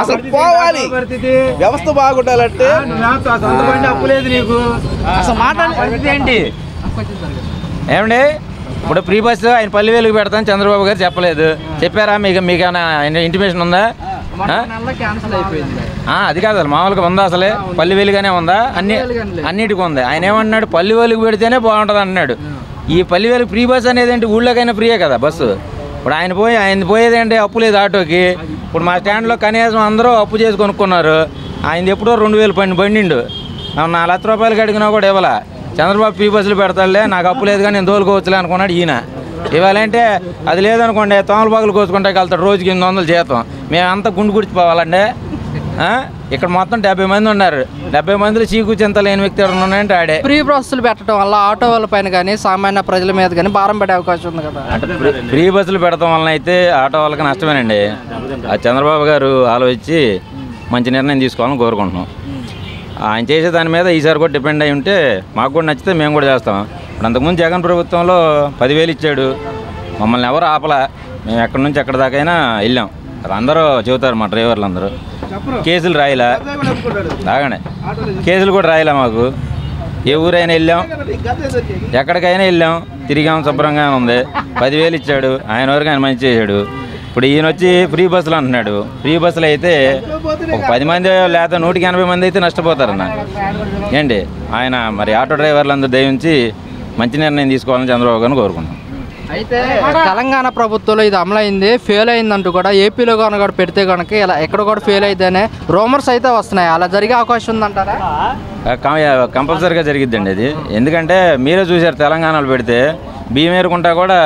అసలు పోవాలి, వ్యవస్థ బాగుండాలంటే అప్పు లేదు నీకు, అసలు మాట్లాడే ఏంటి ఏమండి? ఇప్పుడు ఫ్రీ బస్సు ఆయన 10,000 పెడతాను చంద్రబాబు గారు చెప్పలేదు, చెప్పారా? మీకేమైనా ఇంటిమేషన్ ఉందా? అది కాదు, అసలు మామూలుగా ఉందా? అసలే 10,000గానే ఉందా? అన్నిటికీ ఉంది. ఆయన ఏమన్నాడు? 10,000 పెడితేనే బాగుంటుంది అన్నాడు. ఈ 10,000 ఫ్రీ బస్ అనేది ఏంటి? ఊళ్ళోకైనా ఫ్రీయే కదా బస్సు. ఇప్పుడు ఆయన పోయేది ఏంటి? అప్పు లేదు ఆటోకి. ఇప్పుడు మా స్టాండ్లో కనీసం అందరూ అప్పు చేసి కొనుక్కున్నారు. ఆయన ఎప్పుడో 2,000 బండిండు, 4 లక్షల రూపాయలకి అడిగినా కూడా ఇవ్వాల. చంద్రబాబు ఫ్రీ బస్సులు పెడతాడులే, నాకు అప్పు లేదు కానీ నేను తోలుకోవచ్చులే అనుకున్నాడు ఈయన. ఇవాళంటే అది లేదనుకోండి, తోమలపాకులు కోసుకుంటే వెళ్తాడు, రోజుకి 800 జీతం. మేమంతా గుండు గుడిచిపోవాలండి. ఇక్కడ మొత్తం 70 మంది ఉన్నారు. 70 మందిలో చీకు చింత లేని వ్యక్తి ఎవరు ఉన్నాయంటే ఆడే. ఫ్రీ బస్సులు పెట్టడం వల్ల ఆటో వాళ్ళ పైన కానీ సామాన్య ప్రజల మీద కానీ భారం పడే అవకాశం ఉంది కదా. అంటే ఫ్రీ బస్సులు పెడతాం వలన అయితే ఆటో వాళ్ళకి నష్టమేనండి. ఆ చంద్రబాబు గారు ఆలోచించి మంచి నిర్ణయం తీసుకోవాలని కోరుకుంటున్నాం. ఆయన చేసే దాని మీద ఈసారి కూడా డిపెండ్ అయి ఉంటే మాకు కూడా నచ్చితే మేము కూడా చేస్తాం. ఇప్పుడు అంతకుముందు జగన్ ప్రభుత్వంలో 10,000 ఇచ్చాడు, మమ్మల్ని ఎవరు ఆపలా. మేము ఎక్కడి నుంచి ఎక్కడి దాకైనా వెళ్ళాం. అందరూ చెబుతారు మా డ్రైవర్లు అందరూ. కేసులు రాయలా, తాగండి, కేసులు కూడా రాయలే మాకు. ఏ ఊరైనా వెళ్ళాం, ఎక్కడికైనా వెళ్ళాం, తిరిగాం, శుభ్రంగా ఉంది. 10,000 ఇచ్చాడు, ఆయన వరకు ఆయన మంచి చేశాడు. ఇప్పుడు ఈయన వచ్చి ఫ్రీ బస్సులు అంటున్నాడు. ఫ్రీ బస్సులు అయితే ఒక 10 మంది లేదా 180 మంది అయితే నష్టపోతారన్న ఏంటి. ఆయన మరి ఆటో డ్రైవర్లందరూ దయించి మంచి నిర్ణయం తీసుకోవాలని చంద్రబాబు గారిని కోరుకున్నాం. అయితే తెలంగాణ ప్రభుత్వంలో ఇది అమలైంది, ఫెయిల్ అయిందంటూ కూడా ఏపీలో కనుక కూడా పెడితే కనుక ఇలా ఎక్కడ కూడా ఫెయిల్ అయితేనే రూమర్స్ అయితే వస్తున్నాయి. అలా జరిగే అవకాశం ఉందంటారా? కంపల్సరీగా జరిగిద్దండి అది. ఎందుకంటే మీరే చూశారు, తెలంగాణలో పెడితే బియ్యం ఏరుకుంటా కూడా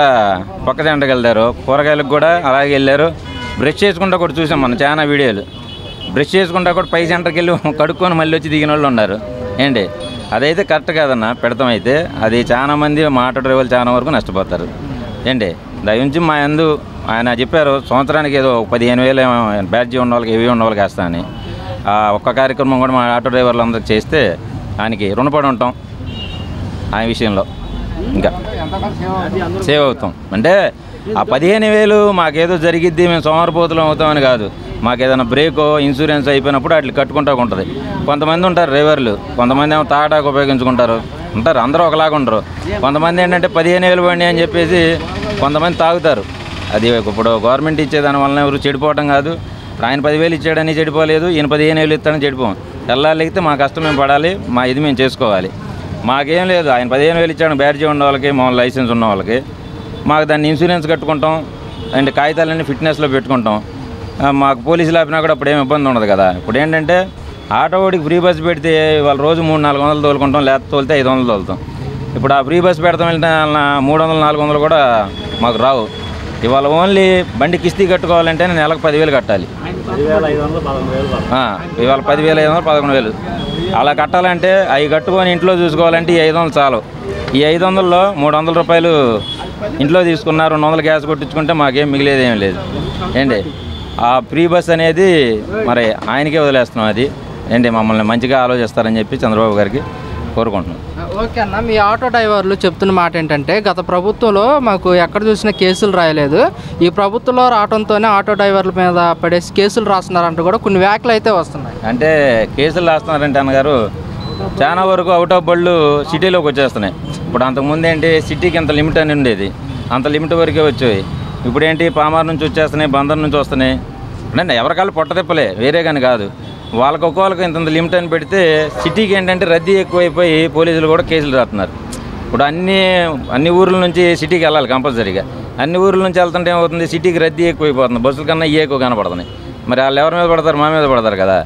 పక్క జంటకు వెళ్తారు, కూరగాయలకు కూడా అలాగే వెళ్ళారు. బ్రష్ చేసుకుంటా కూడా చూసాం మనం చాలా వీడియోలు. బ్రష్ చేసుకుంటా కూడా పై సెంటర్కి వెళ్ళి కడుక్కొని మళ్ళీ వచ్చి దిగిన వాళ్ళు ఉన్నారు ఏంటి. అదైతే కరెక్ట్ కాదన్న పెడతాం. అయితే అది చాలా మంది మా ఆటో డ్రైవర్లు చాలా వరకు నష్టపోతారు ఏంటి. దయించి మా యందు ఆయన చెప్పారు, సంవత్సరానికి ఏదో 15,000 బ్యాడ్జీ ఉన్న వాళ్ళకి, ఏవి ఉన్న వాళ్ళకి వేస్తా అని. ఒక్క కార్యక్రమం కూడా మా ఆటో డ్రైవర్లు అందరికి చేస్తే ఆయనకి రుణపడి ఉంటాం. ఆ విషయంలో ఇంకా సేవ్ అవుతాం. అంటే ఆ 15,000 మాకేదో జరిగిద్ది, మేము సోమరిపోతులం అవుతామని కాదు. మాకు ఏదైనా బ్రేకో ఇన్సూరెన్స్ అయిపోయినప్పుడు అట్లా కట్టుకుంటూ ఉంటుంది. కొంతమంది ఉంటారు డ్రైవర్లు, కొంతమంది ఏమో తాటాకు ఉపయోగించుకుంటారు, ఉంటారు. అందరూ ఒకలాగా ఉండరు. కొంతమంది ఏంటంటే 15,000 బండి అని చెప్పేసి కొంతమంది తాగుతారు. అది ఇప్పుడు గవర్నమెంట్ ఇచ్చేదాని వలన ఎవరు చెడిపోవటం కాదు. ఆయన 10,000 ఇచ్చాడని చెడిపోలేదు, ఈయన 15,000 ఇస్తాడని చెడిపోం. తెల్లారితే మా కష్టం మేము పడాలి, మా ఇది మేము చేసుకోవాలి. మాకేం లేదు, ఆయన 15,000 ఇచ్చాడు బ్యాడ్జీ ఉన్న వాళ్ళకి, మామూలు లైసెన్స్ ఉన్న వాళ్ళకి. మాకు దాన్ని ఇన్సూరెన్స్ కట్టుకుంటాం అండ్ కాగితాలన్నీ ఫిట్నెస్లో పెట్టుకుంటాం. మాకు పోలీసులు ఆపినా కూడా అప్పుడు ఏమి ఇబ్బంది ఉండదు కదా. ఇప్పుడు ఏంటంటే ఆటో వాడికి ఫ్రీ బస్ పెడితే వాళ్ళు రోజు 300-400 తోలుకుంటాం, లేకపోతే తోలితే 500 తోలుతాం. ఇప్పుడు ఆ ఫ్రీ బస్ పెడతాం వెళ్తే 300-400 కూడా మాకు రావు. ఇవాళ ఓన్లీ బండి కిస్తీ కట్టుకోవాలంటే నెలకు 10,000 కట్టాలి. ఇవాళ 10,500 11,000 అలా కట్టాలంటే అవి కట్టుకొని ఇంట్లో చూసుకోవాలంటే ఈ 500 చాలు. ఈ 500లో 300 రూపాయలు ఇంట్లో తీసుకున్నారు, 200 గ్యాస్ కొట్టించుకుంటే మాకేం మిగిలేదు ఏం లేదు ఏంటి. ఆ ఫ్రీ బస్ అనేది మరి ఆయనకే వదిలేస్తున్నాం. అది ఏంటి మమ్మల్ని మంచిగా ఆలోచిస్తారని చెప్పి చంద్రబాబు గారికి కోరుకుంటున్నాం. ఓకే అన్న, మీ ఆటో డ్రైవర్లు చెప్తున్న మాట ఏంటంటే గత ప్రభుత్వంలో మాకు ఎక్కడ చూసినా కేసులు రాయలేదు, ఈ ప్రభుత్వంలో రావడంతోనే ఆటో డ్రైవర్ల మీద పడేసి కేసులు రాస్తున్నారంటూ కూడా కొన్ని వ్యాఖ్యలు అయితే వస్తున్నాయి. అంటే కేసులు రాస్తున్నారంటే అన్నగారు చాలా వరకు అవుట్ ఆఫ్ బళ్ళు సిటీలోకి వచ్చేస్తున్నాయి. ఇప్పుడు అంతకుముందు ఏంటి సిటీకి అంత లిమిట్ అని ఉండేది, అంత లిమిట్ వరకే వచ్చాయి. ఇప్పుడు ఏంటి పామార్ నుంచి వచ్చేస్తున్నాయి, బందర్ నుంచి వస్తున్నాయి. అంటే ఎవరికాళ్ళు పొట్టతిప్పలే, వేరే కానీ కాదు. వాళ్ళకి ఒక్కొక్కరికి ఇంత లిమిట్ అని పెడితే సిటీకి ఏంటంటే రద్దీ ఎక్కువైపోయి పోలీసులు కూడా కేసులు రాస్తున్నారు. ఇప్పుడు అన్ని ఊర్ల నుంచి సిటీకి వెళ్ళాలి కంపల్సరీగా. అన్ని ఊర్ల నుంచి వెళ్తుంటే ఏమవుతుంది, సిటీకి రద్దీ ఎక్కువైపోతుంది, బస్సుల కన్నా ఎక్కువ కనపడుతున్నాయి. మరి వాళ్ళు ఎవరి మీద పడతారు, మా మీద పడతారు కదా.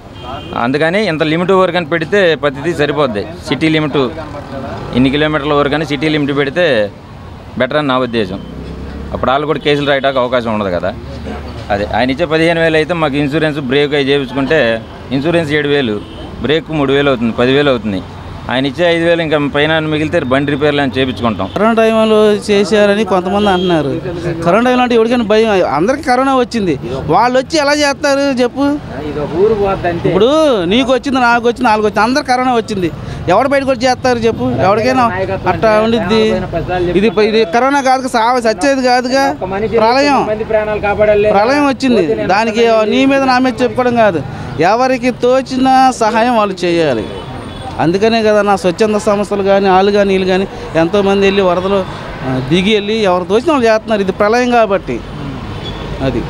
అందుకని ఇంత లిమిట్ వరకు అని పెడితే ప్రతిదీ సరిపోద్ది. సిటీ లిమిట్ ఇన్ని కిలోమీటర్ల వరకు అని సిటీ లిమిట్ పెడితే బెటర్ అని నా ఉద్దేశం. అప్పుడు వాళ్ళు కూడా కేసులు రాయడానికి అవకాశం ఉండదు కదా. అదే ఆయన ఇచ్చే 15,000 అయితే మాకు ఇన్సూరెన్స్ బ్రేక్ అవి చేయించుకుంటే ఇన్సూరెన్స్ 7,000, బ్రేక్ 3,000 అవుతుంది, 10,000 అవుతుంది. ఆయన ఇచ్చే 5,000 ఇంకా పైన మిగిలితే బండి రిపేర్లు అని చేయించుకుంటాం. కరోనా టైంలో చేశారని కొంతమంది అంటున్నారు. కరోనా టైంలో అంటే ఎవరికైనా భయం, అందరికీ కరోనా వచ్చింది, వాళ్ళు వచ్చి ఎలా చేస్తారు చెప్పు. ఇప్పుడు నీకు వచ్చింది, నాకు వచ్చింది, వాళ్ళకి వచ్చింది, అందరికి కరోనా వచ్చింది. ఎవరు బయటకు వచ్చి చేస్తారు చెప్పు? ఎవరికైనా అట్టా ఉండిద్ది. ఇది కరోనా కాదు, సచ్చేది కాదుగా. ప్రళయం వచ్చింది, దానికి నీ మీద నా మీద చెప్పుకోవడం కాదు. ఎవరికి తోచిన సహాయం వాళ్ళు చేయాలి. అందుకనే కదా నా స్వచ్ఛంద సంస్థలు కానీ వాళ్ళు కానీ వీళ్ళు కానీ ఎంతోమంది వెళ్ళి వరదలు దిగి వెళ్ళి ఎవరు తోచిన వాళ్ళు చేస్తున్నారు. ఇది ప్రళయం కాబట్టి. అది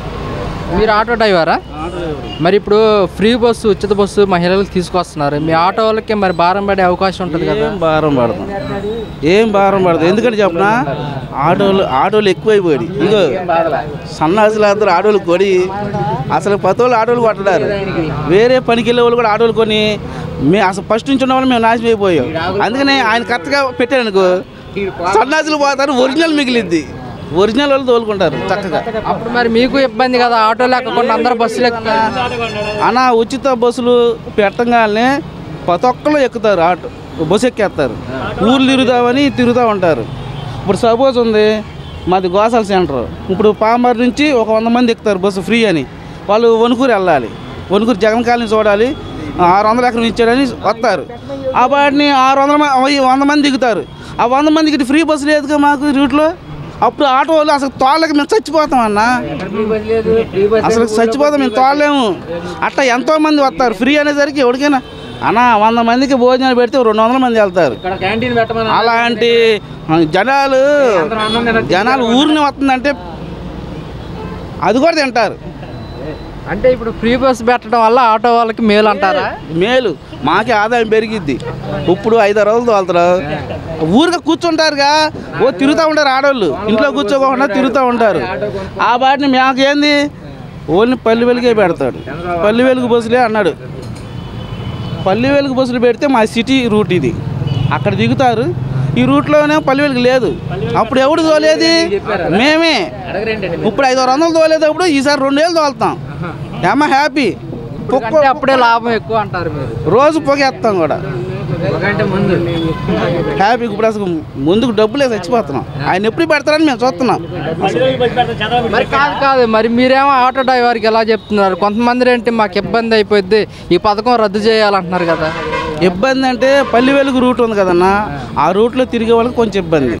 మీరు ఆటో డ్రైవరా? మరి ఇప్పుడు ఫ్రీ బస్సు, ఉచిత బస్సు మహిళలకు తీసుకొస్తున్నారు. మీ ఆటో వాళ్ళకి మరి భారం పడే అవకాశం ఉంటుంది కదా? ఏం భారం పడదు. ఎందుకంటే చెప్పనా, ఆటోలు ఎక్కువైపోయాడు. ఇగో సన్నాసులు అందరూ ఆటోలు కొని అసలు పతోళ్ళు ఆటోలు కొట్టడారు. వేరే పనికి వెళ్ళే వాళ్ళు కూడా ఆటోలు కొని అసలు ఫస్ట్ నుంచి ఉన్న వాళ్ళు మేము నాశనం అయిపోయాం. అందుకనే ఆయన కరెక్ట్గా పెట్టాడు అనుకో, సన్నాసులు పోతారు, ఒరిజినల్ మిగిలిద్ది. ఒరిజినల్ వాళ్ళు తోలుకుంటారు చక్కగా. అప్పుడు మరి మీకు ఇబ్బంది కదా, ఆటో లేకుండా అందరూ బస్సులు ఎక్కుతారు అన్న. ఉచిత బస్సులు పెట్టగానే ప్రతి ఒక్కళ్ళు ఎక్కుతారు, ఆటో బస్సు ఎక్కేస్తారు. ఊర్లు తిరుగుతూ ఉంటారు. ఇప్పుడు సపోజ్ ఉంది మాది గోసాల సెంటర్, ఇప్పుడు పాంబార్ నుంచి ఒక 100 మంది ఎక్కుతారు బస్సు ఫ్రీ అని. వాళ్ళు వణుకూరు వెళ్ళాలి, వణుకూరు జగన్ కాలనీ చూడాలి, 600 ఎకరం ఇచ్చాడని వస్తారు. ఆ వాటిని 100 మంది దిగుతారు. ఆ 100 మందికి ఫ్రీ బస్సు లేదుగా మాకు రూట్లో. అప్పుడు ఆటో వాళ్ళు అసలు తోళ్ళకి మేము చచ్చిపోతాం అన్న, అసలు చచ్చిపోతాం, మేము తోలేము. అట్లా ఎంతోమంది వస్తారు ఫ్రీ అనేసరికి. ఎవరికైనా అన్న 100 మందికి భోజనాలు పెడితే 200 మంది వెళ్తారు. అలాంటి జనాలు ఊరిని వస్తుందంటే అది కూడా తింటారు. అంటే ఇప్పుడు ఫ్రీ బస్ పెట్టడం వల్ల ఆటో వాళ్ళకి మేలు అంటారా? మేలు, మాకే ఆదాయం పెరిగిద్ది. ఇప్పుడు 5-6 రోజులు తోలుతారు, ఊరిగా కూర్చుంటారుగా. తిరుగుతూ ఉంటారు ఆడవాళ్ళు, ఇంట్లో కూర్చోకుండా తిరుగుతూ ఉంటారు. ఆ వాటిని మాకేంది ఓన్లీ పల్లి వెలుగే పెడతాడు. పల్లి వెలుగు బస్సులే అన్నాడు. పల్లి వెలుగు బస్సులు పెడితే మా సిటీ రూట్ ఇది, అక్కడ దిగుతారు. ఈ రూట్లోనే పల్లి వెలుగు లేదు. అప్పుడు ఎవడు తోలేది? మేమే. ఇప్పుడు 500 తోలేటప్పుడు ఈసారి 2000 తోలుతాం. ఏమా హ్యాపీ. అప్పుడే లాభం ఎక్కువ అంటారు మీరు. రోజు పొగేస్తాం కూడా హ్యాపీకి. ఇప్పుడు అసలు ముందుకు డబ్బులే చచ్చిపోతున్నాం. ఆయన ఎప్పుడు పెడతారని మేము చూస్తున్నాం. మరి కాదు మరి మీరేమో ఆటో డ్రైవర్కి ఎలా చెప్తున్నారు? కొంతమంది ఏంటి మాకు ఇబ్బంది అయిపోద్ది, ఈ పథకం రద్దు చేయాలంటున్నారు కదా. ఇబ్బంది అంటే పల్లి వెలుగు రూట్ ఉంది కదన్నా, ఆ రూట్లో తిరిగే వాళ్ళకి కొంచెం ఇబ్బంది.